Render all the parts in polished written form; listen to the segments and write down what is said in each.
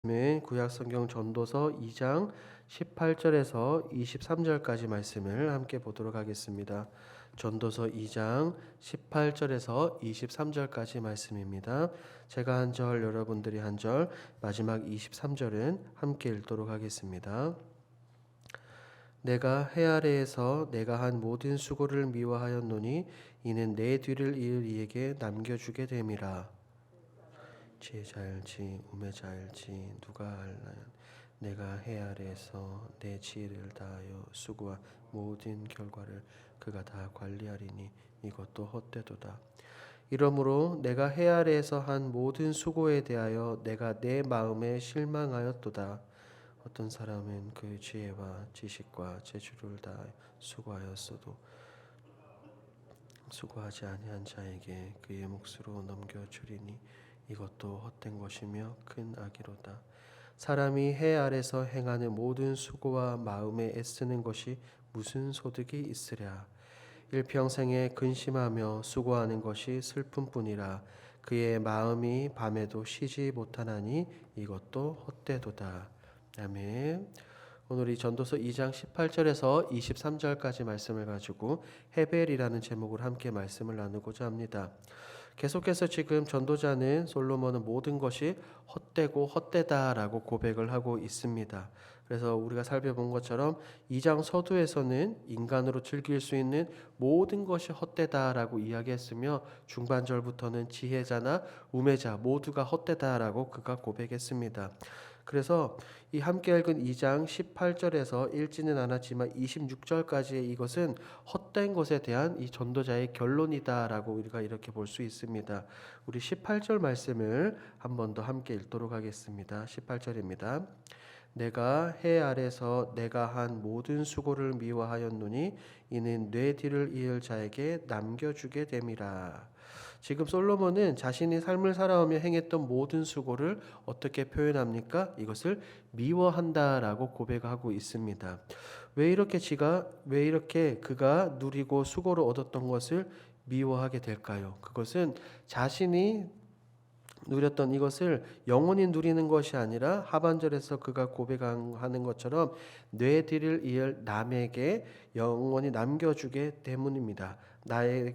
구약성경 전도서 2장 18절에서 23절까지 말씀을 함께 보도록 하겠습니다. 전도서 2장 18절에서 23절까지 말씀입니다. 제가 한 절, 여러분들이 한 절, 마지막 23절은 함께 읽도록 하겠습니다. 내가 해 아래에서 내가 한 모든 수고를 미워하였노니 이는 내 뒤를 이을 이에게 남겨주게 됨이라. 지혜자일지 우매자일지 누가 알나요? 내가 해 아래에서 내 지혜를 다하여 수고한 모든 결과를 그가 다 관리하리니 이것도 헛되도다. 이러므로 내가 해 아래에서 한 모든 수고에 대하여 내가 내 마음에 실망하였도다. 어떤 사람은 그 지혜와 지식과 재주를 다하여 수고하였어도 수고하지 아니한 자에게 그의 몫으로 넘겨주리니 이것도 헛된 것이며 큰 악이로다. 사람이 해 아래서 행하는 모든 수고와 마음에 애쓰는 것이 무슨 소득이 있으랴. 일평생에 근심하며 수고하는 것이 슬픔뿐이라. 그의 마음이 밤에도 쉬지 못하나니 이것도 헛되도다. 아멘. 오늘 이 전도서 2장 18절에서 23절까지 말씀을 가지고 헤벨이라는 제목으로 함께 말씀을 나누고자 합니다. 계속해서 지금 전도자는 솔로몬은 모든 것이 헛되고 헛되다라고 고백을 하고 있습니다. 그래서 우리가 살펴본 것처럼 2장 서두에서는 인간으로 즐길 수 있는 모든 것이 헛되다라고 이야기했으며 중반절부터는 지혜자나 우매자 모두가 헛되다라고 그가 고백했습니다. 그래서 이 함께 읽은 2장 18절에서 읽지는 않았지만 26절까지의 이것은 헛된 것에 대한 이 전도자의 결론이다라고 우리가 이렇게 볼 수 있습니다. 우리 18절 말씀을 한 번 더 함께 읽도록 하겠습니다. 18절입니다. 내가 해 아래서 내가 한 모든 수고를 미워하였노니 이는 내 뒤를 이을 자에게 남겨주게 됨이라. 지금 솔로몬은 자신이 삶을 살아오며 행했던 모든 수고를 어떻게 표현합니까? 이것을 미워한다라고 고백하고 있습니다. 왜 이렇게 그가 누리고 수고로 얻었던 것을 미워하게 될까요? 그것은 자신이 누렸던 이것을 영원히 누리는 것이 아니라 하반절에서 그가 고백하는 것처럼 뇌 뒤를 이을 남에게 영원히 남겨주게 때문입니다.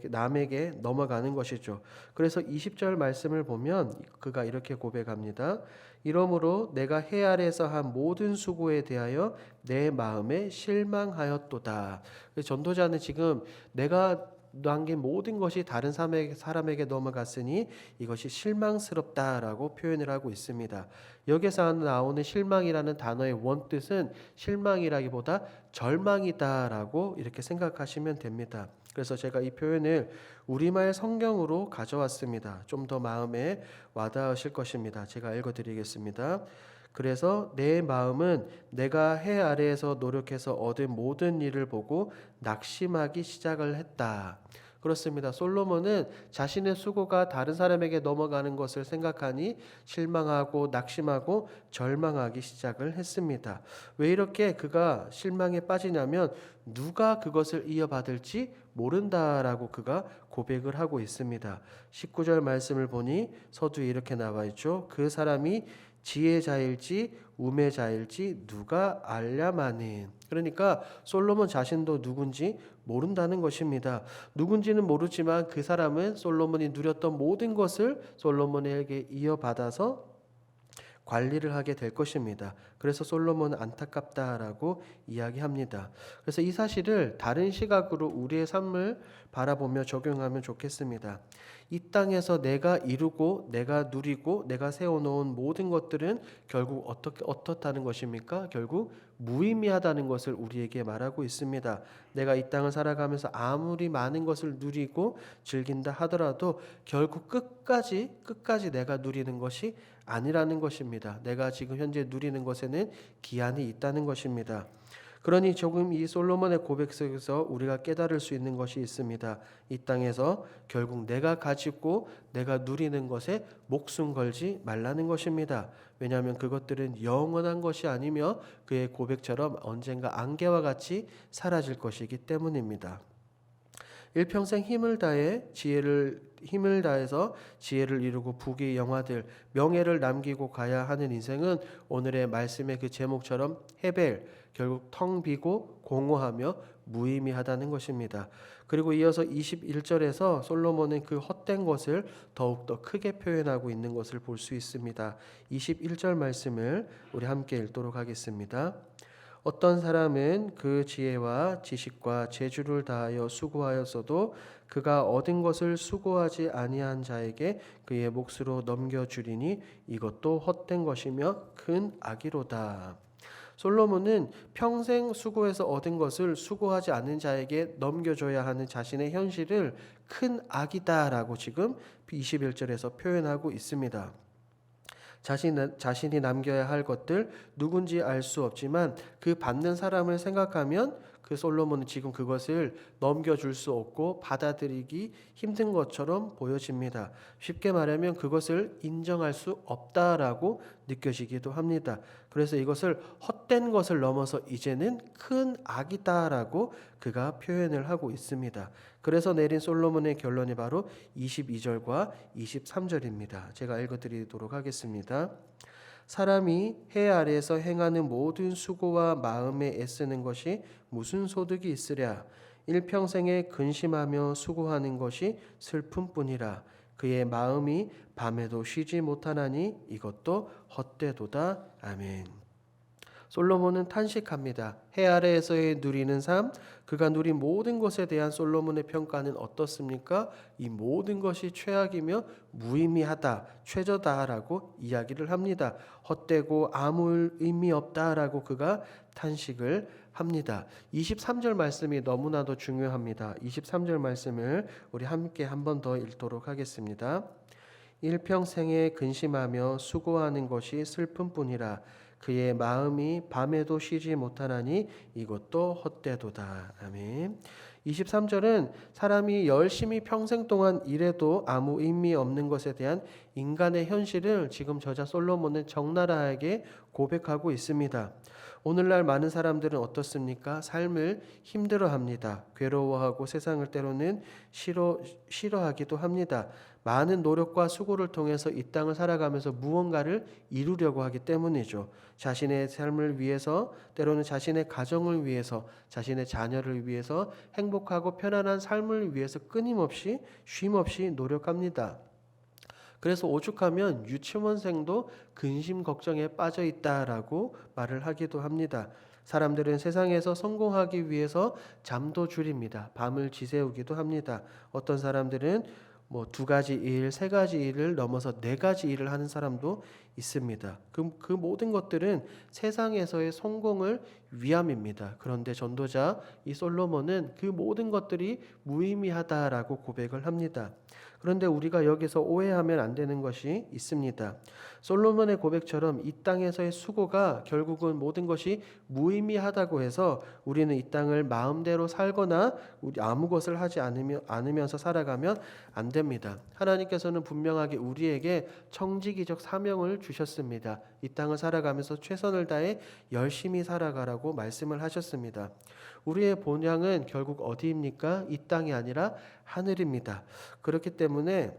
남에게 넘어가는 것이죠. 그래서 20절 말씀을 보면 그가 이렇게 고백합니다. 이러므로 내가 해 아래에서 한 모든 수고에 대하여 내 마음에 실망하였도다. 전도자는 지금 내가 남긴 모든 것이 다른 사람에게 넘어갔으니 이것이 실망스럽다라고 표현을 하고 있습니다. 여기서 나오는 실망이라는 단어의 원뜻은 실망이라기보다 절망이다라고 이렇게 생각하시면 됩니다. 그래서 제가 이 표현을 우리말 성경으로 가져왔습니다. 좀 더 마음에 와닿으실 것입니다. 제가 읽어드리겠습니다. 그래서 내 마음은 내가 해 아래에서 노력해서 얻은 모든 일을 보고 낙심하기 시작을 했다. 그렇습니다. 솔로몬은 자신의 수고가 다른 사람에게 넘어가는 것을 생각하니 실망하고 낙심하고 절망하기 시작을 했습니다. 왜 이렇게 그가 실망에 빠지냐면 누가 그것을 이어받을지 모른다라고 그가 고백을 하고 있습니다. 19절 말씀을 보니 서두에 이렇게 나와 있죠. 그 사람이 지혜자일지 우매자일지 누가 알랴마는. 그러니까 솔로몬 자신도 누군지 모른다는 것입니다. 누군지는 모르지만 그 사람은 솔로몬이 누렸던 모든 것을 솔로몬에게 이어받아서 관리를 하게 될 것입니다. 그래서 솔로몬은 안타깝다라고 이야기합니다. 그래서 이 사실을 다른 시각으로 우리의 삶을 바라보며 적용하면 좋겠습니다. 이 땅에서 내가 이루고 내가 누리고 내가 세워놓은 모든 것들은 결국 어떻다는 것입니까? 결국 무의미하다는 것을 우리에게 말하고 있습니다. 내가 이 땅을 살아가면서 아무리 많은 것을 누리고 즐긴다 하더라도 결국 끝까지 내가 누리는 것이 아니라는 것입니다. 내가 지금 현재 누리는 것에는 기한이 있다는 것입니다. 그러니 조금 이 솔로몬의 고백 속에서 우리가 깨달을 수 있는 것이 있습니다. 이 땅에서 결국 내가 가지고 내가 누리는 것에 목숨 걸지 말라는 것입니다. 왜냐하면 그것들은 영원한 것이 아니며 그의 고백처럼 언젠가 안개와 같이 사라질 것이기 때문입니다. 일평생 힘을 다해서 지혜를 이루고 부귀 영화들 명예를 남기고 가야 하는 인생은 오늘의 말씀의 그 제목처럼 헤벨, 결국 텅 비고 공허하며 무의미하다는 것입니다. 그리고 이어서 21절에서 솔로몬은 그 헛된 것을 더욱더 크게 표현하고 있는 것을 볼 수 있습니다. 21절 말씀을 우리 함께 읽도록 하겠습니다. 어떤 사람은 그 지혜와 지식과 재주를 다하여 수고하였어도 그가 얻은 것을 수고하지 아니한 자에게 그의 몫으로 넘겨주리니 이것도 헛된 것이며 큰 악이로다. 솔로몬은 평생 수고해서 얻은 것을 수고하지 않은 자에게 넘겨줘야 하는 자신의 현실을 큰 악이다라고 지금 21절에서 표현하고 있습니다. 자신이 남겨야 할 것들 누군지 알 수 없지만 그 받는 사람을 생각하면 그 솔로몬은 지금 그것을 넘겨줄 수 없고 받아들이기 힘든 것처럼 보여집니다. 쉽게 말하면 그것을 인정할 수 없다라고 느껴지기도 합니다. 그래서 이것을 헛된 것을 넘어서 이제는 큰 악이다라고 그가 표현을 하고 있습니다. 그래서 내린 솔로몬의 결론이 바로 22절과 23절입니다. 제가 읽어드리도록 하겠습니다. 사람이 해 아래에서 행하는 모든 수고와 마음에 애쓰는 것이 무슨 소득이 있으랴. 일평생에 근심하며 수고하는 것이 슬픔뿐이라. 그의 마음이 밤에도 쉬지 못하나니 이것도 헛되도다. 아멘. 솔로몬은 탄식합니다. 해 아래에서의 누리는 삶, 그가 누린 모든 것에 대한 솔로몬의 평가는 어떻습니까? 이 모든 것이 최악이며 무의미하다, 최저다라고 이야기를 합니다. 헛되고 아무 의미 없다라고 그가 탄식을 합니다. 23절 말씀이 너무나도 중요합니다. 23절 말씀을 우리 함께 한 번 더 읽도록 하겠습니다. 일평생에 근심하며 수고하는 것이 슬픔뿐이라. 그의 마음이 밤에도 쉬지 못하나니 이것도 헛되도다. 아멘. 23절은 사람이 열심히 평생 동안 일해도 아무 의미 없는 것에 대한 인간의 현실을 지금 저자 솔로몬은 적나라하게 고백하고 있습니다. 오늘날 많은 사람들은 어떻습니까? 삶을 힘들어합니다. 괴로워하고 세상을 때로는 싫어하기도 합니다. 많은 노력과 수고를 통해서 이 땅을 살아가면서 무언가를 이루려고 하기 때문이죠. 자신의 삶을 위해서, 때로는 자신의 가정을 위해서, 자신의 자녀를 위해서 행복하고 편안한 삶을 위해서 끊임없이 쉼없이 노력합니다. 그래서 오죽하면 유치원생도 근심 걱정에 빠져 있다라고 말을 하기도 합니다. 사람들은 세상에서 성공하기 위해서 잠도 줄입니다. 밤을 지새우기도 합니다. 어떤 사람들은 2가지 일, 3가지 일을 넘어서 4가지 일을 하는 사람도 있습니다. 그 모든 것들은 세상에서의 성공을 위함입니다. 그런데 전도자 이 솔로몬은 그 모든 것들이 무의미하다라고 고백을 합니다. 그런데 우리가 여기서 오해하면 안 되는 것이 있습니다. 솔로몬의 고백처럼 이 땅에서의 수고가 결국은 모든 것이 무의미하다고 해서 우리는 이 땅을 마음대로 살거나 아무 것을 하지 않으면서 살아가면 안 됩니다. 하나님께서는 분명하게 우리에게 청지기적 사명을 주셨습니다. 이 땅을 살아가면서 최선을 다해 열심히 살아가라고 말씀을 하셨습니다. 우리의 본향은 결국 어디입니까? 이 땅이 아니라 하늘입니다. 그렇기 때문에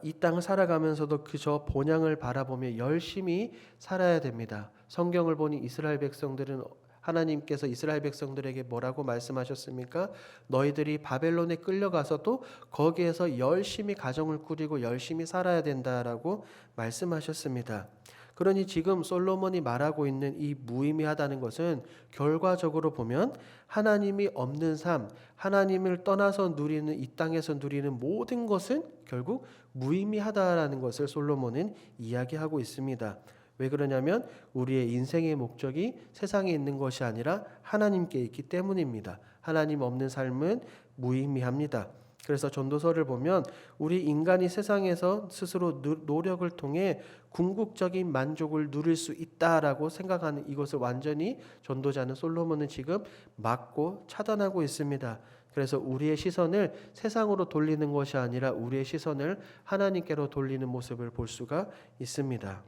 이 땅을 살아가면서도 그저 본향을 바라보며 열심히 살아야 됩니다. 성경을 보니 이스라엘 백성들은 하나님께서 이스라엘 백성들에게 뭐라고 말씀하셨습니까? 너희들이 바벨론에 끌려가서도 거기에서 열심히 가정을 꾸리고 열심히 살아야 된다라고 말씀하셨습니다. 그러니 지금 솔로몬이 말하고 있는 이 무의미하다는 것은 결과적으로 보면 하나님이 없는 삶, 하나님을 떠나서 누리는 이 땅에서 누리는 모든 것은 결국 무의미하다라는 것을 솔로몬은 이야기하고 있습니다. 왜 그러냐면 우리의 인생의 목적이 세상에 있는 것이 아니라 하나님께 있기 때문입니다. 하나님 없는 삶은 무의미합니다. 그래서 전도서를 보면 우리 인간이 세상에서 스스로 노력을 통해 궁극적인 만족을 누릴 수 있다라고 생각하는 이것을 완전히 전도자는 솔로몬은 지금 막고 차단하고 있습니다. 그래서 우리의 시선을 세상으로 돌리는 것이 아니라 우리의 시선을 하나님께로 돌리는 모습을 볼 수가 있습니다.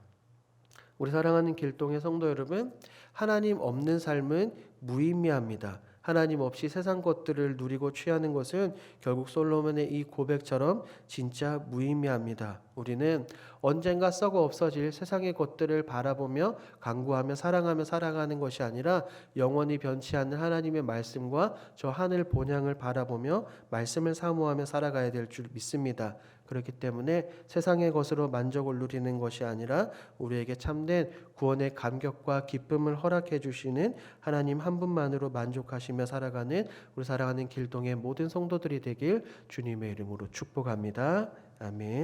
우리 사랑하는 길동의 성도 여러분, 하나님 없는 삶은 무의미합니다. 하나님 없이 세상 것들을 누리고 취하는 것은 결국 솔로몬의 이 고백처럼 진짜 무의미합니다. 우리는 언젠가 썩어 없어질 세상의 것들을 바라보며 간구하며 사랑하며 살아가는 것이 아니라 영원히 변치 않는 하나님의 말씀과 저 하늘 본향을 바라보며 말씀을 사모하며 살아가야 될 줄 믿습니다. 그렇기 때문에 세상의 것으로 만족을 누리는 것이 아니라 우리에게 참된 구원의 감격과 기쁨을 허락해 주시는 하나님 한 분만으로 만족하시며 살아가는 우리 사랑하는 길동의 모든 성도들이 되길 주님의 이름으로 축복합니다. 아멘.